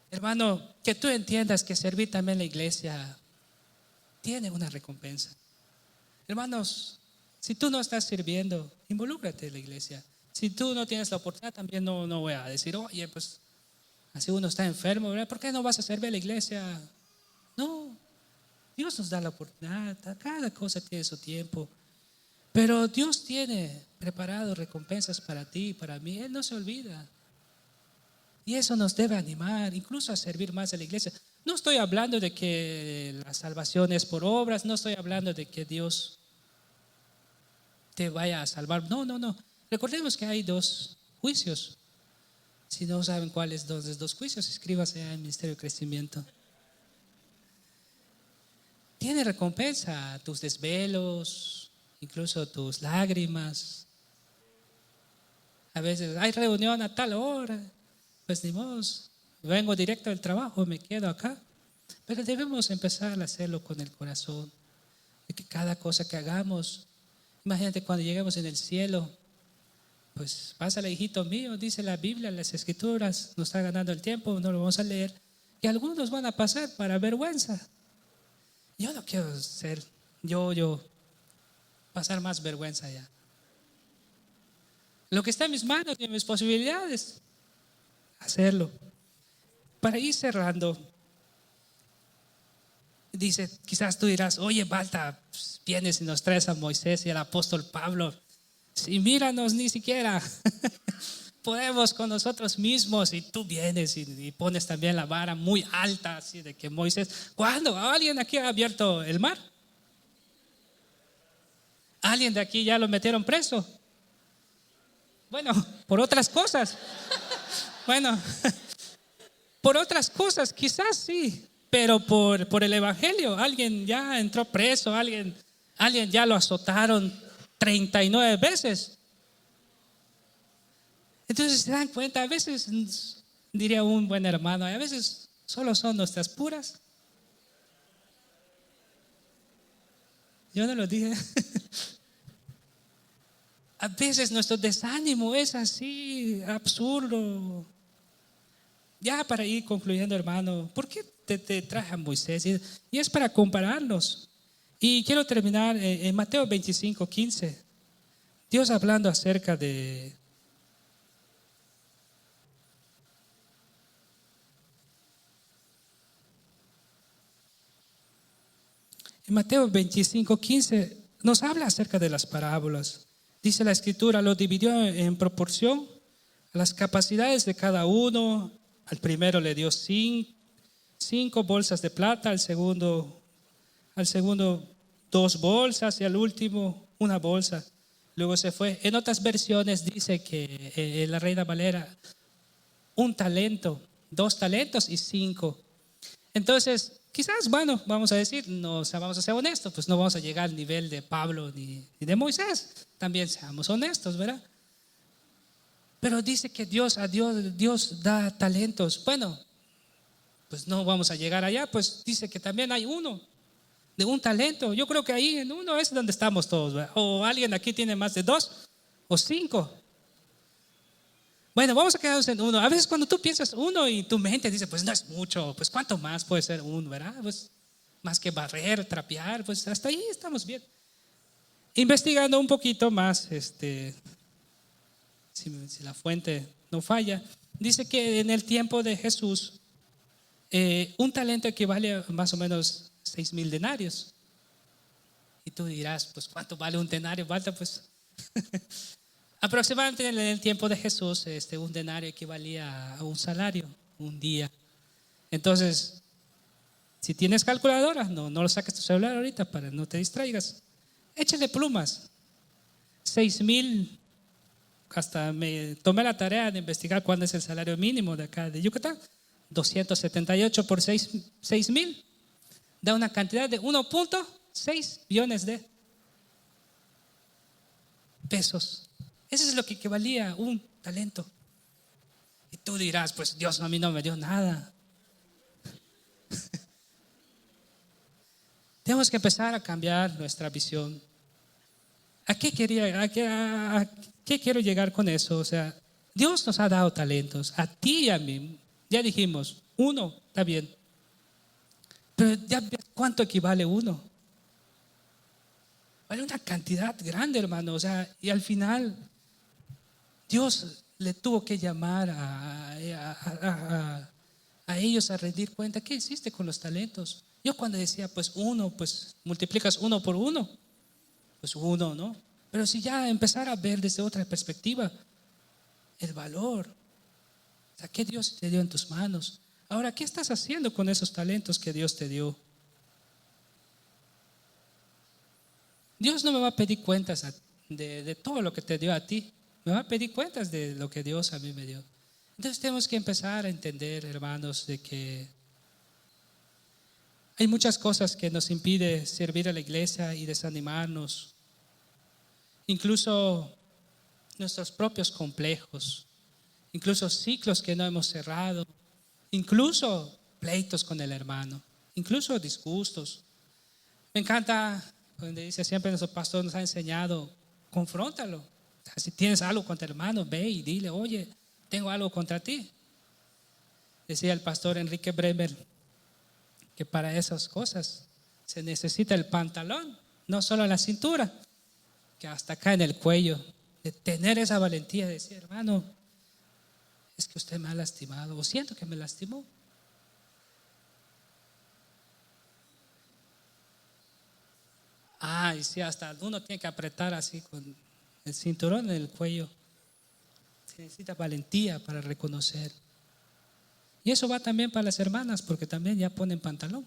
Hermano, que tú entiendas que servir también en la iglesia tiene una recompensa. Hermanos, si tú no estás sirviendo, involúcrate en la iglesia. Si tú no tienes la oportunidad, también no voy a decir, oye, pues así uno está enfermo, ¿verdad? ¿Por qué no vas a servir a la iglesia? No, Dios nos da la oportunidad, cada cosa tiene su tiempo. Pero Dios tiene preparado recompensas para ti y para mí, Él no se olvida. Y eso nos debe animar, incluso a servir más a la iglesia. No estoy hablando de que la salvación es por obras, no estoy hablando de que Dios te vaya a salvar. No. Recordemos que hay 2 juicios. Si no saben cuáles dos juicios, escríbase en el Ministerio de Crecimiento. Tiene recompensa tus desvelos, incluso tus lágrimas. A veces hay reunión a tal hora, pues ni modo, vengo directo del trabajo, me quedo acá. Pero debemos empezar a hacerlo con el corazón, de que cada cosa que hagamos, imagínate cuando lleguemos en el cielo, pues pásale, hijito mío, dice la Biblia, las Escrituras, nos está ganando el tiempo, no lo vamos a leer, y algunos van a pasar para vergüenza. Yo no quiero ser yo pasar más vergüenza ya. Lo que está en mis manos y en mis posibilidades, hacerlo. Para ir cerrando, dice, quizás tú dirás, oye, Balta, pues, vienes y nos traes a Moisés y al apóstol Pablo. Y míranos, ni siquiera podemos con nosotros mismos, y tú vienes y pones también la vara muy alta, así de que Moisés, ¿cuándo? ¿Alguien aquí ha abierto el mar? ¿Alguien de aquí ya lo metieron preso? Bueno, por otras cosas. Bueno, por otras cosas quizás sí, pero por el evangelio alguien ya entró preso, alguien ya lo azotaron 39 veces. Entonces se dan cuenta, a veces, diría un buen hermano, a veces solo son nuestras puras. Yo no lo dije. A veces nuestro desánimo es así, absurdo. Ya para ir concluyendo, hermano, ¿por qué te traje a Moisés? Y es para compararnos. Y quiero terminar en Mateo 25:15. Dios hablando acerca de... En Mateo 25:15 nos habla acerca de las parábolas. Dice la Escritura, lo dividió en proporción a las capacidades de cada uno. Al primero le dio 5 bolsas de plata, al segundo 2 bolsas y al último 1 bolsa. Luego se fue. En otras versiones dice que en la Reina Valera 1 talento, 2 talentos y 5. Entonces, quizás, bueno, vamos a decir, vamos a ser honestos, pues no vamos a llegar al nivel de Pablo ni de Moisés. También seamos honestos, ¿verdad? Pero dice que Dios da talentos. Bueno, pues no vamos a llegar allá, pues dice que también hay uno de un talento. Yo creo que ahí en uno es donde estamos todos, ¿verdad? O alguien aquí tiene más de 2 o 5. Bueno, vamos a quedarnos en uno. A veces cuando tú piensas uno y tu mente dice, pues no es mucho, pues cuánto más puede ser uno, ¿verdad? Pues más que barrer, trapear, pues hasta ahí estamos bien. Investigando un poquito más, si la fuente no falla, dice que en el tiempo de Jesús, un talento equivale a más o menos 6,000 denarios. Y tú dirás, pues ¿cuánto vale un denario? Falta pues aproximadamente en el tiempo de Jesús, un denario equivalía a un salario, un día. Entonces, si tienes calculadora, no lo saques tu celular ahorita para no te distraigas. Échale plumas. 6,000, hasta me tomé la tarea de investigar cuándo es el salario mínimo de acá de Yucatán. 278 por 6,000 da una cantidad de 1.6 billones de pesos. Eso es lo que equivalía a un talento. Y tú dirás, pues Dios a mí no me dio nada. Tenemos que empezar a cambiar nuestra visión. ¿A qué quiero llegar con eso? O sea, Dios nos ha dado talentos, a ti y a mí. Ya dijimos, uno, está bien. Pero ya ves cuánto equivale uno. Vale una cantidad grande, hermano. O sea, y al final, Dios le tuvo que llamar a ellos a rendir cuenta. ¿Qué hiciste con los talentos? Yo cuando decía, pues uno, pues multiplicas uno por uno, pues uno, ¿no? Pero si ya empezar a ver desde otra perspectiva, el valor, o sea, ¿qué Dios te dio en tus manos? Ahora, ¿qué estás haciendo con esos talentos que Dios te dio? Dios no me va a pedir cuentas de todo lo que te dio a ti. Me va a pedir cuentas de lo que Dios a mí me dio. Entonces tenemos que empezar a entender, hermanos, de que hay muchas cosas que nos impiden servir a la iglesia y desanimarnos. Incluso nuestros propios complejos, incluso ciclos que no hemos cerrado, incluso pleitos con el hermano, incluso disgustos. Me encanta donde dice siempre nuestro pastor nos ha enseñado, confróntalo. O sea, si tienes algo contra el hermano, ve y dile, oye, tengo algo contra ti. Decía el pastor Enrique Bremer que para esas cosas se necesita el pantalón, no solo la cintura, que hasta acá en el cuello, de tener esa valentía de decir, hermano, es que usted me ha lastimado, o siento que me lastimó. Y sí, hasta uno tiene que apretar así con el cinturón en el cuello. Se necesita valentía para reconocer. Y eso va también para las hermanas, porque también ya ponen pantalón.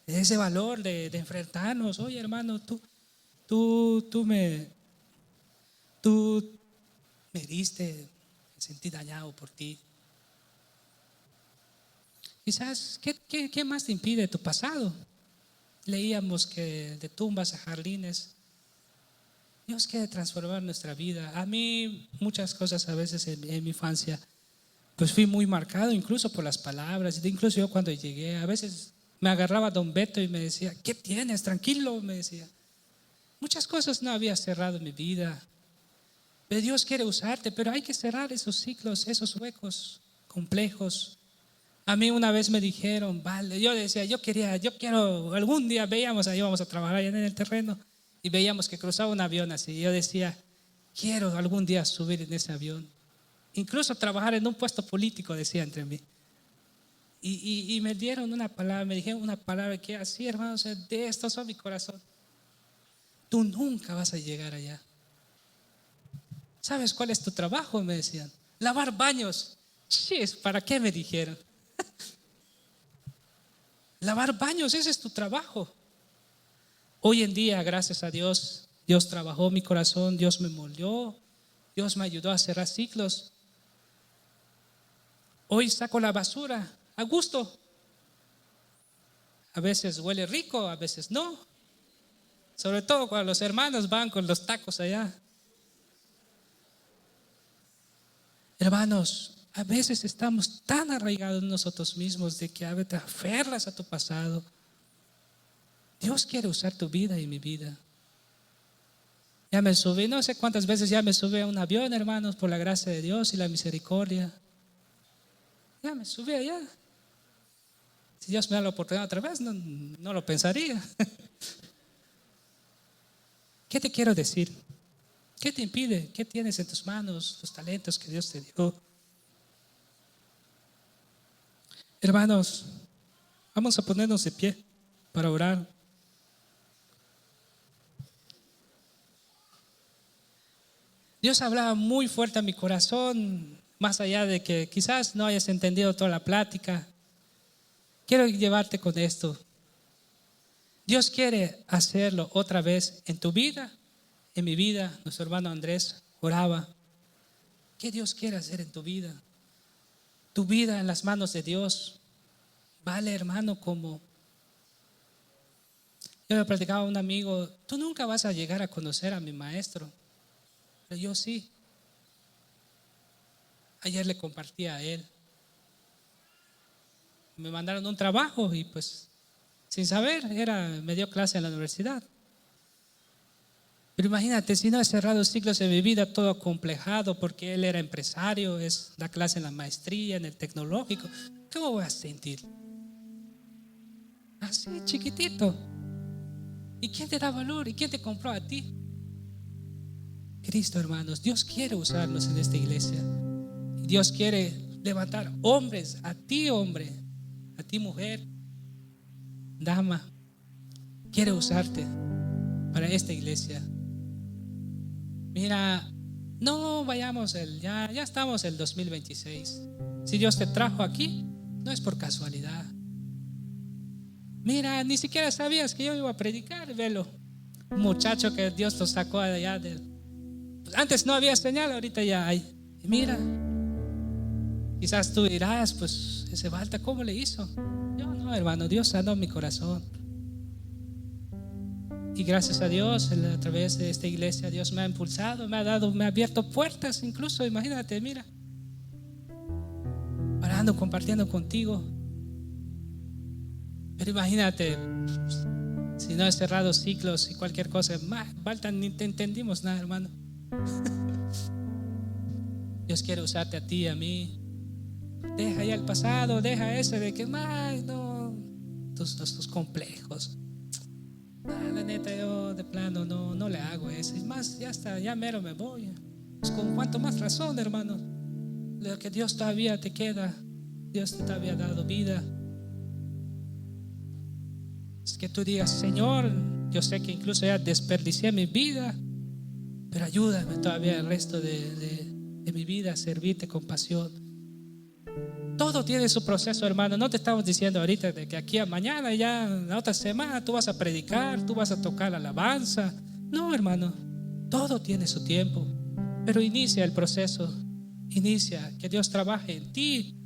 Ese valor de enfrentarnos, oye hermano, tú me heriste, me sentí dañado por ti. Quizás, ¿qué más te impide tu pasado? Leíamos que de tumbas a jardines, Dios quiere transformar nuestra vida. A mí muchas cosas a veces en mi infancia, pues fui muy marcado incluso por las palabras. Incluso yo cuando llegué, a veces me agarraba don Beto y me decía, ¿qué tienes? Tranquilo, me decía. Muchas cosas no había cerrado en mi vida. Pero Dios quiere usarte, pero hay que cerrar esos ciclos, esos huecos complejos. A mí una vez me dijeron, vale, yo decía, yo quiero, algún día veíamos, ahí íbamos a trabajar allá en el terreno y veíamos que cruzaba un avión así. Yo decía, quiero algún día subir en ese avión. Incluso trabajar en un puesto político, decía entre mí. Y me dieron una palabra, me dijeron una palabra que así, hermano, o sea, de esto son mi corazón. Tú nunca vas a llegar allá. ¿Sabes cuál es tu trabajo? Me decían. Lavar baños. Chis, ¿para qué me dijeron? Lavar baños, ese es tu trabajo. Hoy en día, gracias a Dios, Dios trabajó mi corazón, Dios me moldeó, Dios me ayudó a cerrar ciclos. Hoy saco la basura a gusto. A veces huele rico, a veces no. Sobre todo cuando los hermanos van con los tacos allá. Hermanos, a veces estamos tan arraigados en nosotros mismos de que a veces te aferras a tu pasado. Dios quiere usar tu vida y mi vida. Ya me subí, no sé cuántas veces ya me subí a un avión, hermanos, por la gracia de Dios y la misericordia. Ya me subí allá. Si Dios me da la oportunidad otra vez, no lo pensaría. ¿Qué te quiero decir? ¿Qué te impide? ¿Qué tienes en tus manos? Los talentos que Dios te dio. Hermanos, vamos a ponernos de pie para orar. Dios hablaba muy fuerte a mi corazón, más allá de que quizás no hayas entendido toda la plática. Quiero llevarte con esto. Dios quiere hacerlo otra vez en tu vida, en mi vida. Nuestro hermano Andrés oraba. ¿Qué Dios quiere hacer en tu vida? Tu vida en las manos de Dios. Vale, hermano, como yo le platicaba a un amigo, tú nunca vas a llegar a conocer a mi maestro. Pero yo sí. Ayer le compartí a él. Me mandaron un trabajo y pues sin saber me dio clase en la universidad. Pero imagínate, si no he cerrado ciclos de mi vida todo acomplejado porque él era empresario, da clase en la maestría, en el tecnológico, ¿cómo voy a sentir? Así chiquitito. ¿Y quién te da valor? ¿Y quién te compró a ti? Cristo, hermanos. Dios quiere usarnos en esta iglesia. Dios quiere levantar hombres, a ti hombre, a ti mujer, dama. Quiere usarte para esta iglesia. Mira, no vayamos ya estamos el 2026. Si Dios te trajo aquí, no es por casualidad. Mira, ni siquiera sabías que yo iba a predicar, velo. Un muchacho que Dios lo sacó de allá. Antes no había señal, ahorita ya hay. Y mira, quizás tú dirás, pues ese Balta, ¿cómo le hizo? Yo no, hermano, Dios sanó mi corazón. Y gracias a Dios, a través de esta iglesia, Dios me ha impulsado, me ha abierto puertas, incluso, imagínate, mira, parando, compartiendo contigo. Pero imagínate, si no he cerrado ciclos y cualquier cosa, Balta, ni te entendimos nada, hermano. Dios quiere usarte a ti, a mí. Deja ya el pasado, deja eso de que no, tus complejos. La neta, yo de plano no le hago eso. Es más, ya está, ya mero me voy. Pues con cuanto más razón, hermano, lo que Dios todavía te queda, Dios te había dado vida. Es que tú digas, Señor, yo sé que incluso ya desperdicié mi vida, pero ayúdame todavía el resto de mi vida a servirte con pasión. Todo tiene su proceso, hermano. No te estamos diciendo ahorita de que aquí a mañana, ya la otra semana, tú vas a predicar, tú vas a tocar la alabanza. No, hermano, todo tiene su tiempo. Pero inicia el proceso. Inicia que Dios trabaje en ti.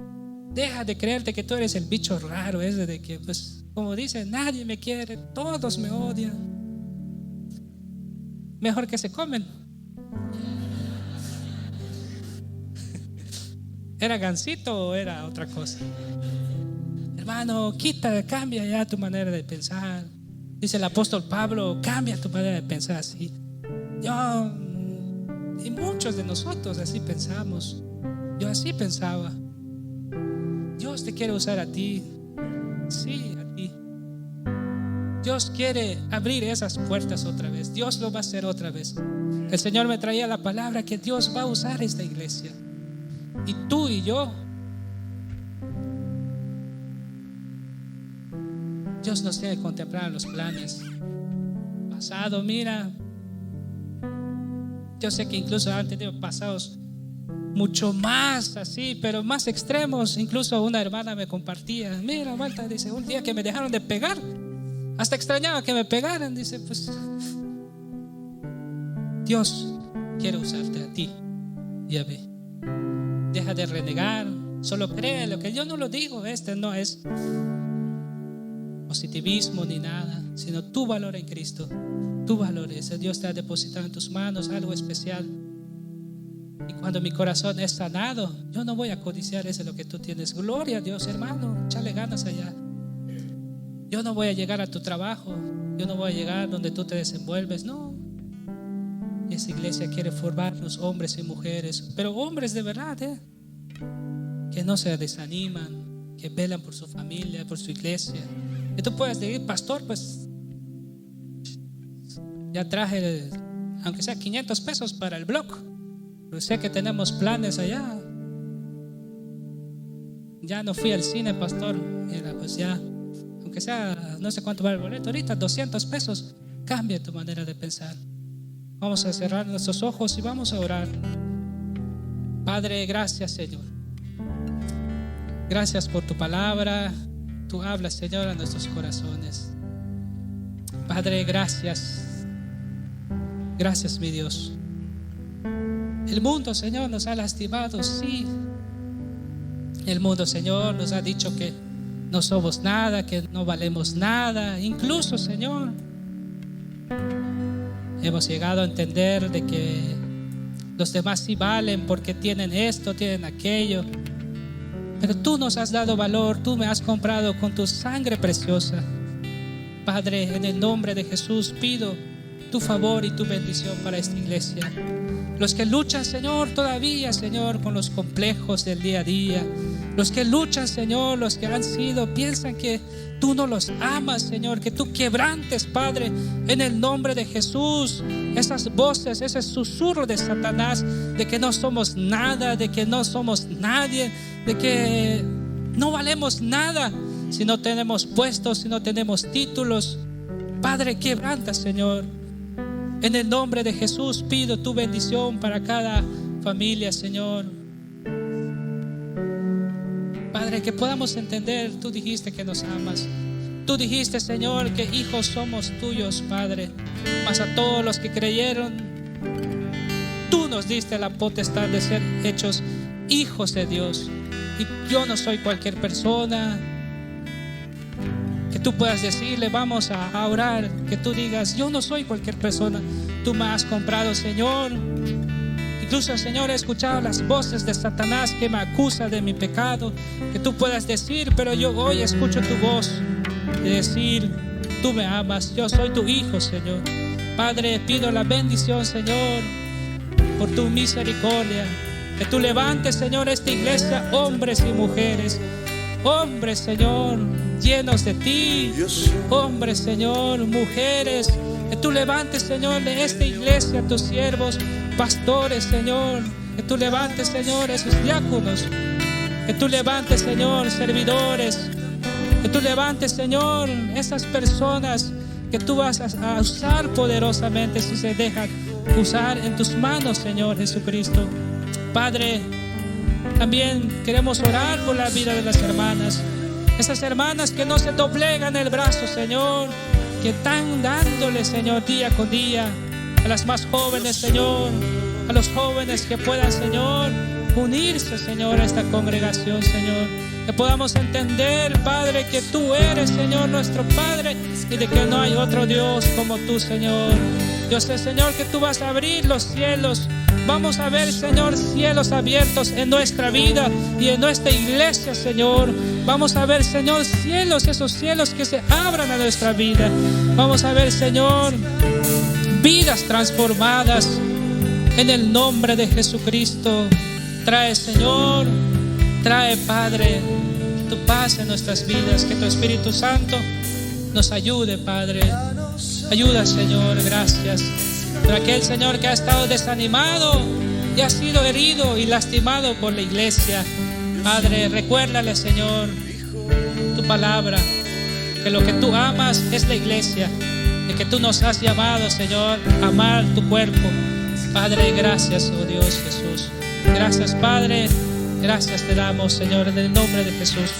Deja de creerte que tú eres el bicho raro ese de que, pues, como dicen, nadie me quiere, todos me odian. Mejor que se comen. ¿Era gansito o era otra cosa? Hermano, cambia ya tu manera de pensar. Dice el apóstol Pablo, cambia tu manera de pensar así. Yo y muchos de nosotros así pensamos. Yo así pensaba. Dios te quiere usar a ti. Sí, a ti. Dios quiere abrir esas puertas otra vez. Dios lo va a hacer otra vez. El Señor me traía la palabra que Dios va a usar esta iglesia. Y tú y yo, Dios nos tiene que contemplar en los planes. Pasado, mira, yo sé que incluso han tenido pasados mucho más así, pero más extremos. Incluso una hermana me compartía, mira, Malta, dice, un día que me dejaron de pegar, hasta extrañaba que me pegaran. Dice, pues Dios quiere usarte a ti. Ya ve. Deja de renegar, solo cree lo que yo no lo digo. No es positivismo ni nada, sino tu valor en Cristo. Tu valor es, Dios te ha depositado en tus manos algo especial. Y cuando mi corazón es sanado, yo no voy a codiciar eso, lo que tú tienes. Gloria a Dios, hermano, échale ganas allá. Yo no voy a llegar a tu trabajo, yo no voy a llegar donde tú te desenvuelves, no. Esa iglesia quiere formarnos hombres y mujeres, pero hombres de verdad, que no se desaniman, que velan por su familia, por su iglesia. Y tú puedes decir, pastor, pues ya traje, aunque sea 500 pesos para el blog, pero sé que tenemos planes allá. Ya no fui al cine, pastor. Mira, pues ya, aunque sea, no sé cuánto vale el boleto ahorita, 200 pesos. Cambia tu manera de pensar. Vamos a cerrar nuestros ojos y vamos a orar. Padre, gracias, Señor. Gracias por tu palabra. Tú hablas, Señor, a nuestros corazones. Padre, gracias. Gracias, mi Dios. El mundo, Señor, nos ha lastimado, sí. El mundo, Señor, nos ha dicho que no somos nada, que no valemos nada. Incluso, Señor, hemos llegado a entender de que los demás sí valen porque tienen esto, tienen aquello. Pero tú nos has dado valor, tú me has comprado con tu sangre preciosa. Padre, en el nombre de Jesús pido tu favor y tu bendición para esta iglesia. Los que luchan, Señor, todavía, Señor, con los complejos del día a día. Los que luchan, Señor, los que han sido, piensan que tú no los amas, Señor, que tú quebrantes, Padre, en el nombre de Jesús, esas voces, ese susurro de Satanás, de que no somos nada, de que no somos nadie, de que no valemos nada si no tenemos puestos, si no tenemos títulos. Padre, quebranta, Señor. En el nombre de Jesús pido tu bendición para cada familia, Señor. Padre, que podamos entender, tú dijiste que nos amas. Tú dijiste, Señor, que hijos somos tuyos, Padre. Mas a todos los que creyeron, tú nos diste la potestad de ser hechos hijos de Dios. Y yo no soy cualquier persona que tú puedas decirle, vamos a orar, que tú digas, yo no soy cualquier persona, tú me has comprado, Señor. Incluso, Señor, he escuchado las voces de Satanás que me acusa de mi pecado, que tú puedas decir, pero yo hoy escucho tu voz de decir, tú me amas, yo soy tu hijo, Señor. Padre, pido la bendición, Señor, por tu misericordia, que tú levantes, Señor, esta iglesia, hombres y mujeres, hombres, Señor, llenos de ti, hombres, Señor, mujeres, que tú levantes, Señor, de esta iglesia tus siervos, pastores, Señor, que tú levantes, Señor, esos diáconos, que tú levantes, Señor, servidores, que tú levantes, Señor, esas personas que tú vas a usar poderosamente si se dejan usar en tus manos, Señor Jesucristo. Padre, también queremos orar por la vida de las hermanas, esas hermanas que no se doblegan el brazo, Señor, que están dándole, Señor, día con día, a las más jóvenes, Señor, a los jóvenes que puedan, Señor, unirse, Señor, a esta congregación, Señor, que podamos entender, Padre, que tú eres, Señor, nuestro Padre, y de que no hay otro Dios como tú, Señor. Yo sé, Señor, que tú vas a abrir los cielos. Vamos a ver, Señor, cielos abiertos en nuestra vida y en nuestra iglesia, Señor. Vamos a ver, Señor, cielos, esos cielos que se abran a nuestra vida. Vamos a ver, Señor, vidas transformadas en el nombre de Jesucristo. Trae, Señor, trae, Padre, tu paz en nuestras vidas. Que tu Espíritu Santo nos ayude, Padre. Ayuda, Señor, gracias. Por aquel, Señor, que ha estado desanimado y ha sido herido y lastimado por la iglesia. Padre, recuérdale, Señor, tu palabra, que lo que tú amas es la iglesia, de que tú nos has llamado, Señor, a amar tu cuerpo. Padre, gracias, oh Dios Jesús. Gracias, Padre. Gracias te damos, Señor, en el nombre de Jesús.